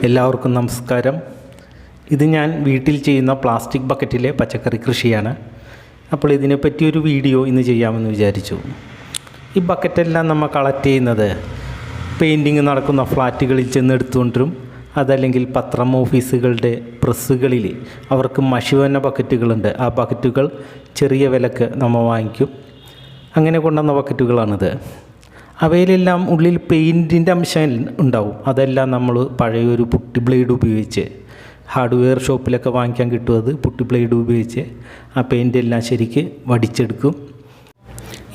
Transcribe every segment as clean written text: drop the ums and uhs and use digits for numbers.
എല്ലാവർക്കും നമസ്കാരം. ഇത് ഞാൻ വീട്ടിൽ ചെയ്യുന്ന പ്ലാസ്റ്റിക് ബക്കറ്റിലെ പച്ചക്കറി കൃഷിയാണ്. അപ്പോൾ ഇതിനെപ്പറ്റി ഒരു വീഡിയോ ഇന്ന് ചെയ്യാമെന്ന് വിചാരിച്ചു. ഈ ബക്കറ്റെല്ലാം നമ്മൾ കളക്ട് ചെയ്യുന്നത് പെയിൻറ്റിങ് നടക്കുന്ന ഫ്ലാറ്റുകളിൽ ചെന്ന് എടുത്തുകൊണ്ടുവരും. അതല്ലെങ്കിൽ പത്രം ഓഫീസുകളുടെ പ്രസ്സുകളിൽ അവർക്ക് മഷി വന്ന ബക്കറ്റുകളുണ്ട്. ആ ബക്കറ്റുകൾ ചെറിയ വിലക്ക് നമ്മൾ വാങ്ങിക്കും. അങ്ങനെ കൊണ്ടുവന്ന ബക്കറ്റുകളാണിത്. അവയിലെല്ലാം ഉള്ളിൽ പെയിൻറ്റിൻ്റെ അംശം ഉണ്ടാവും. അതെല്ലാം നമ്മൾ പഴയൊരു പുട്ടി ബ്ലേഡ് ഉപയോഗിച്ച് ഹാർഡ്വെയർ ഷോപ്പിലൊക്കെ വാങ്ങിക്കാൻ കിട്ടും. അത് പുട്ടി ബ്ലേഡ് ഉപയോഗിച്ച് ആ പെയിൻ്റെല്ലാം ശരിക്ക് വടിച്ചെടുക്കും.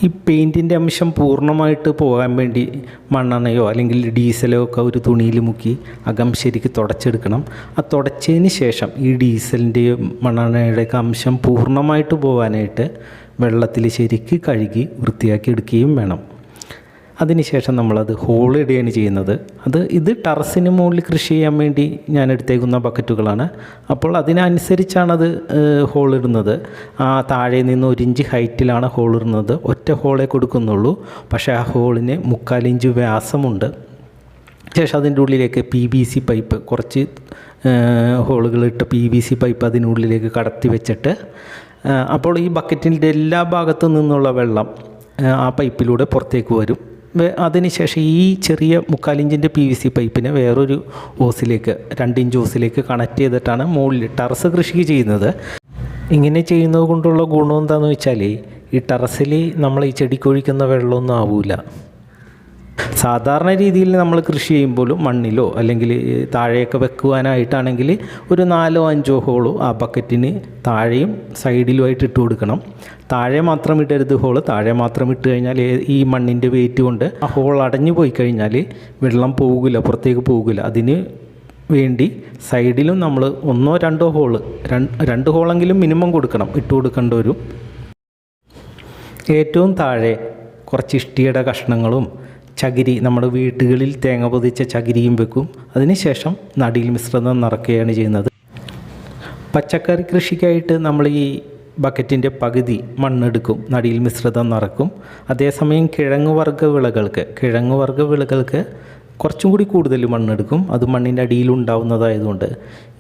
ഈ പെയിൻറ്റിൻ്റെ അംശം പൂർണ്ണമായിട്ട് പോകാൻ വേണ്ടി മണ്ണെണ്ണയോ അല്ലെങ്കിൽ ഡീസലോ ഒക്കെ ഒരു തുണിയിൽ മുക്കി അകം ശരിക്ക് തുടച്ചെടുക്കണം. ആ തുടച്ചതിന് ശേഷം ഈ ഡീസലിൻ്റെയും മണ്ണെണ്ണയുടെയൊക്കെ അംശം പൂർണ്ണമായിട്ട് പോകാനായിട്ട് വെള്ളത്തിൽ ശരിക്ക് കഴുകി വൃത്തിയാക്കി എടുക്കുകയും വേണം. അതിനുശേഷം നമ്മളത് ഹോളിടുകയാണ് ചെയ്യുന്നത്. ഇത് ടെറസിന് മുകളിൽ കൃഷി ചെയ്യാൻ വേണ്ടി ഞാൻ എടുത്തേക്കുന്ന ബക്കറ്റുകളാണ്. അപ്പോൾ അതിനനുസരിച്ചാണത് ഹോളിടുന്നത്. താഴെ നിന്ന് 1 ഇഞ്ച് ഹൈറ്റിലാണ് ഹോളിടുന്നത്. ഒറ്റ ഹോളേ കൊടുക്കുന്നുള്ളൂ. പക്ഷേ ആ ഹോളിന് 3/4 ഇഞ്ച് വ്യാസമുണ്ട്. ശേഷം അതിൻ്റെ ഉള്ളിലേക്ക് PVC പൈപ്പ്, കുറച്ച് ഹോളുകളിട്ട് PVC പൈപ്പ് അതിനുള്ളിലേക്ക് കടത്തി വെച്ചിട്ട് അപ്പോൾ ഈ ബക്കറ്റിൻ്റെ എല്ലാ ഭാഗത്തു നിന്നുള്ള വെള്ളം ആ പൈപ്പിലൂടെ പുറത്തേക്ക് വരും. അതിനുശേഷം ഈ ചെറിയ 3/4 ഇഞ്ചിൻ്റെ PVC പൈപ്പിനെ വേറൊരു ഓസിലേക്ക് 2 ഇഞ്ച് ഓസിലേക്ക് കണക്ട് ചെയ്തിട്ടാണ് മുകളിൽ ടെറസ് കൃഷി ചെയ്യുന്നത്. ഇങ്ങനെ ചെയ്യുന്നത് കൊണ്ടുള്ള ഗുണം എന്താണെന്ന് വെച്ചാൽ ഈ ടെറസിൽ നമ്മൾ ഈ ചെടിക്കൊഴിക്കുന്ന വെള്ളമൊന്നും ആവില്ല. സാധാരണ രീതിയിൽ നമ്മൾ കൃഷി ചെയ്യുമ്പോഴും മണ്ണിലോ അല്ലെങ്കിൽ താഴെയൊക്കെ വെക്കുവാനായിട്ടാണെങ്കിൽ ഒരു 4 5 ഹോളോ ആ ബക്കറ്റിന് താഴെയും സൈഡിലുമായിട്ട് ഇട്ട് കൊടുക്കണം. താഴെ മാത്രം ഇടരുത് ഹോള്. താഴെ മാത്രം ഇട്ട് കഴിഞ്ഞാൽ ഈ മണ്ണിൻ്റെ വെയിറ്റ് കൊണ്ട് ആ ഹോൾ അടഞ്ഞു പോയി കഴിഞ്ഞാൽ വെള്ളം പോകില്ല, പുറത്തേക്ക് പോകില്ല. അതിന് വേണ്ടി സൈഡിലും നമ്മൾ 1 2 ഹോള് 2 ഹോളെങ്കിലും മിനിമം കൊടുക്കണം, ഇട്ട് കൊടുക്കേണ്ട വരും. ഏറ്റവും താഴെ കുറച്ച് ഇഷ്ടിയുടെ കഷ്ണങ്ങളും ചകിരി, നമ്മുടെ വീട്ടുകളിൽ തേങ്ങ പൊതിച്ച ചകിരിയും വെക്കും. അതിനുശേഷം നടിയിൽ മിശ്രിതം നിറയ്ക്കുകയാണ് ചെയ്യുന്നത്. പച്ചക്കറി കൃഷിക്കായിട്ട് നമ്മൾ ഈ ബക്കറ്റിൻ്റെ പകുതി മണ്ണെടുക്കും, നടിയിൽ മിശ്രിതം നിറക്കും. അതേസമയം കിഴങ്ങ് വർഗ്ഗ വിളകൾക്ക് കുറച്ചും കൂടി കൂടുതൽ മണ്ണെടുക്കും. അത് മണ്ണിൻ്റെ അടിയിലുണ്ടാവുന്നതായതുകൊണ്ട്.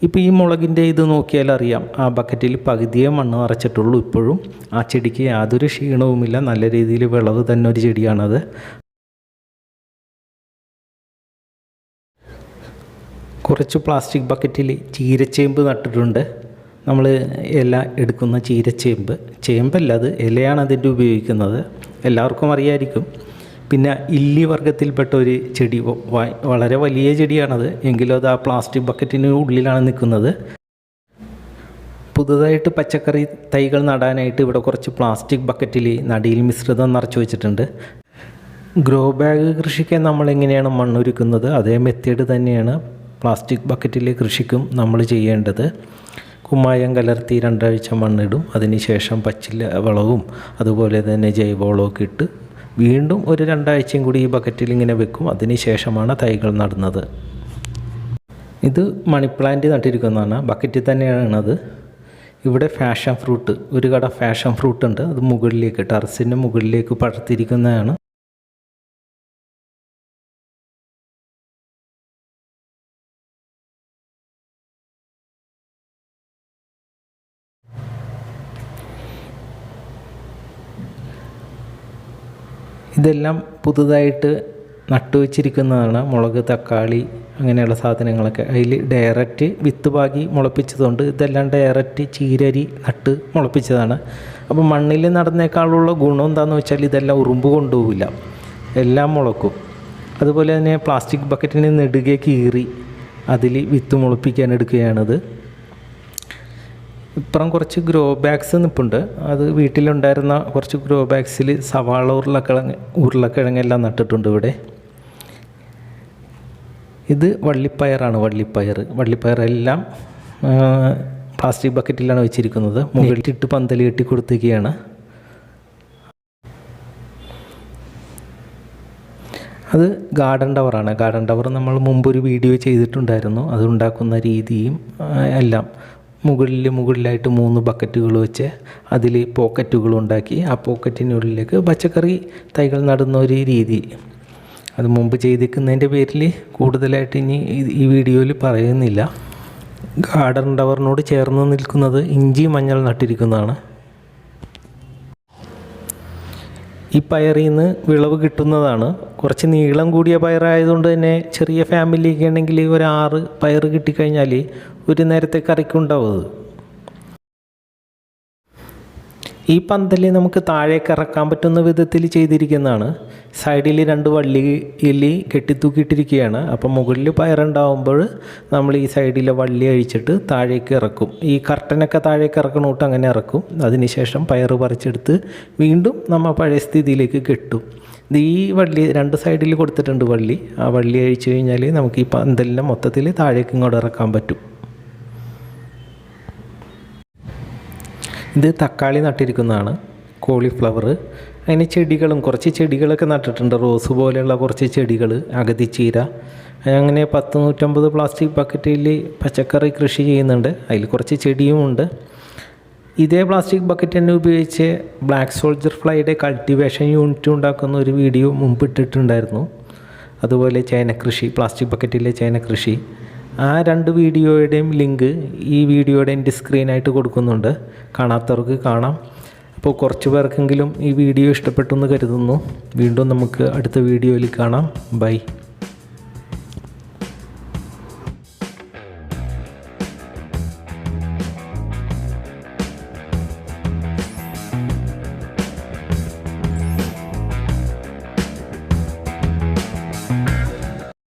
ഇപ്പോൾ ഈ മുളകിൻ്റെ ഇത് നോക്കിയാൽ അറിയാം, ആ ബക്കറ്റിൽ പകുതിയേ മണ്ണ് നിറച്ചിട്ടുള്ളൂ. ഇപ്പോഴും ആ ചെടിക്ക് യാതൊരു ക്ഷീണവുമില്ല. നല്ല രീതിയിൽ വിളവ് തന്നെ ഒരു ചെടിയാണത്. കുറച്ച് പ്ലാസ്റ്റിക് ബക്കറ്റിൽ ചീരച്ചേമ്പ് നട്ടിട്ടുണ്ട്. നമ്മൾ ഇല എടുക്കുന്ന ചേമ്പല്ല, അത് ഇലയാണ് അതിൻ്റെ ഉപയോഗിക്കുന്നത്. എല്ലാവർക്കും അറിയാമായിരിക്കും. പിന്നെ ഇല്ലി വർഗ്ഗത്തിൽപ്പെട്ട ഒരു ചെടി, വളരെ വലിയ ചെടിയാണത്. എങ്കിലും അത് ആ പ്ലാസ്റ്റിക് ബക്കറ്റിന് ഉള്ളിലാണ് നിൽക്കുന്നത്. പുതുതായിട്ട് പച്ചക്കറി തൈകൾ നടാനായിട്ട് ഇവിടെ കുറച്ച് പ്ലാസ്റ്റിക് ബക്കറ്റിൽ നടിയിൽ മിശ്രിതം നിറച്ച് വെച്ചിട്ടുണ്ട്. ഗ്രോ ബാഗ് കൃഷിക്ക് നമ്മളെങ്ങനെയാണ് മണ്ണൊരുക്കുന്നത് അതേ മെത്തേഡ് തന്നെയാണ് പ്ലാസ്റ്റിക് ബക്കറ്റിലെ കൃഷിക്കും നമ്മൾ ചെയ്യേണ്ടത്. കുമ്മായം കലർത്തി 2 ആഴ്ച മണ്ണിടും. അതിനുശേഷം പച്ചില വളവും അതുപോലെ തന്നെ ജൈവവളമൊക്കെ ഇട്ട് വീണ്ടും ഒരു 2 ആഴ്ചയും കൂടി ഈ ബക്കറ്റിൽ ഇങ്ങനെ വെക്കും. അതിനുശേഷമാണ് തൈകൾ നടുന്നത്. ഇത് മണി പ്ലാന്റ് നട്ടിരിക്കുന്നതാണ്. ബക്കറ്റിൽ തന്നെയാണത്. ഇവിടെ ഫാഷൻ ഫ്രൂട്ട്, ഒരു കട ഫാഷൻ ഫ്രൂട്ട് ഉണ്ട്. അത് മുകളിലേക്ക്, ടെറസിൻ്റെ മുകളിലേക്ക് പടർത്തിയിരിക്കുന്നതാണ്. ഇതെല്ലാം പുതുതായിട്ട് നട്ടുവച്ചിരിക്കുന്നതാണ്. മുളക്, തക്കാളി അങ്ങനെയുള്ള സാധനങ്ങളൊക്കെ അതിൽ ഡയറക്റ്റ് വിത്ത് പാകി മുളപ്പിച്ചതുകൊണ്ട് ഇതെല്ലാം ഡയറക്റ്റ് ചീരരി നട്ട് മുളപ്പിച്ചതാണ്. അപ്പോൾ മണ്ണിൽ നടന്നേക്കാളുള്ള ഗുണം എന്താണെന്ന് വെച്ചാൽ ഇതെല്ലാം ഉറുമ്പ് കൊണ്ടുപോകില്ല, എല്ലാം മുളക്കും. അതുപോലെ തന്നെ പ്ലാസ്റ്റിക് ബക്കറ്റിന് നെടുകെ കീറി അതിൽ വിത്ത് മുളപ്പിക്കാൻ എടുക്കുകയാണത്. ഇപ്പുറം കുറച്ച് ഗ്രോ ബാഗ്സ് നിൽപ്പുണ്ട്. അത് വീട്ടിലുണ്ടായിരുന്ന കുറച്ച് ഗ്രോ ബാഗ്സിൽ സവാള, ഉരുളക്കിഴങ്ങെല്ലാം നട്ടിട്ടുണ്ട് ഇവിടെ. ഇത് വള്ളിപ്പയറാണ്. വള്ളിപ്പയറെല്ലാം പ്ലാസ്റ്റിക് ബക്കറ്റിലാണ് വെച്ചിരിക്കുന്നത്. മുകളിലിട്ട് പന്തൽ കെട്ടി കൊടുത്തിരിക്കുകയാണ്. അത് ഗാർഡൻ ടവറാണ്. ഗാർഡൻ ടവർ നമ്മൾ മുമ്പൊരു വീഡിയോ ചെയ്തിട്ടുണ്ടായിരുന്നു. അത് ഉണ്ടാക്കുന്ന രീതിയും എല്ലാം. മുകളിലായിട്ട് 3 ബക്കറ്റുകൾ വെച്ച് അതിൽ പോക്കറ്റുകൾ ഉണ്ടാക്കി ആ പോക്കറ്റിനുള്ളിലേക്ക് പച്ചക്കറി തൈകൾ നടുന്ന ഒരു രീതി. അത് മുമ്പ് ചെയ്തിരിക്കുന്നതിൻ്റെ പേരിൽ കൂടുതലായിട്ട് ഇനി ഈ വീഡിയോയിൽ പറയുന്നില്ല. ഗാർഡൻ ടവറിനോട് ചേർന്ന് നിൽക്കുന്നത് ഇഞ്ചി മഞ്ഞൾ നട്ടിരിക്കുന്നതാണ്. ഈ പയറിൽ നിന്ന് വിളവ് കിട്ടുന്നതാണ്. കുറച്ച് നീളം കൂടിയ പയറായതുകൊണ്ട് തന്നെ ചെറിയ ഫാമിലിയൊക്കെ ആണെങ്കിൽ ഒരു 6 പയർ കിട്ടിക്കഴിഞ്ഞാൽ ഒരു നേരത്തെ കറിക്കുണ്ടാവും അത്. ഈ പന്തൽ നമുക്ക് താഴേക്ക് ഇറക്കാൻ പറ്റുന്ന വിധത്തിൽ ചെയ്തിരിക്കുന്നതാണ്. സൈഡിൽ 2 വള്ളിയിൽ കെട്ടിത്തൂക്കിയിട്ടിരിക്കുകയാണ്. അപ്പം മുകളിൽ പയറുണ്ടാവുമ്പോൾ നമ്മൾ ഈ സൈഡിലെ വള്ളി അഴിച്ചിട്ട് താഴേക്ക് ഇറക്കും. ഈ കർട്ടനൊക്കെ താഴേക്ക് ഇറക്കണോട്ട് അങ്ങനെ ഇറക്കും. അതിനുശേഷം പയർ പറിച്ചെടുത്ത് വീണ്ടും നമ്മൾ പഴയ സ്ഥിതിയിലേക്ക് കെട്ടും. ഇത് ഈ വള്ളി 2 സൈഡിൽ കൊടുത്തിട്ടുണ്ട് വള്ളി. ആ വള്ളി അഴിച്ചു കഴിഞ്ഞാൽ നമുക്ക് ഈ പന്തലിനെ മൊത്തത്തിൽ താഴേക്ക് ഇങ്ങോട്ട് ഇറക്കാൻ പറ്റും. ഇത് തക്കാളി നട്ടിരിക്കുന്നതാണ്, കോളിഫ്ലവർ, അതിന് ചെടികളും കുറച്ച് ചെടികളൊക്കെ നട്ടിട്ടുണ്ട്. റോസ് പോലെയുള്ള കുറച്ച് ചെടികൾ, അഗതിച്ചീര, അങ്ങനെ 100-150 പ്ലാസ്റ്റിക് ബക്കറ്റിൽ പച്ചക്കറി കൃഷി ചെയ്യുന്നുണ്ട്. അതിൽ കുറച്ച് ചെടിയുമുണ്ട്. ഇതേ പ്ലാസ്റ്റിക് ബക്കറ്റ് തന്നെ ഉപയോഗിച്ച് ബ്ലാക്ക് സോൾജർ ഫ്ലൈയുടെ കൾട്ടിവേഷൻ യൂണിറ്റ് ഉണ്ടാക്കുന്ന ഒരു വീഡിയോ മുമ്പ് ഇട്ടിട്ടുണ്ടായിരുന്നു. അതുപോലെ ചേന കൃഷി, പ്ലാസ്റ്റിക് ബക്കറ്റിലെ ചേന കൃഷി, ആ 2 വീഡിയോയുടെയും ലിങ്ക് ഈ വീഡിയോയുടെ എൻ്റെ സ്ക്രീനായിട്ട് കൊടുക്കുന്നുണ്ട്. കാണാത്തവർക്ക് കാണാം. അപ്പോൾ കുറച്ച് പേർക്കെങ്കിലും ഈ വീഡിയോ ഇഷ്ടപ്പെട്ടു എന്ന് കരുതുന്നു. വീണ്ടും നമുക്ക് അടുത്ത വീഡിയോയിൽ കാണാം. ബൈ.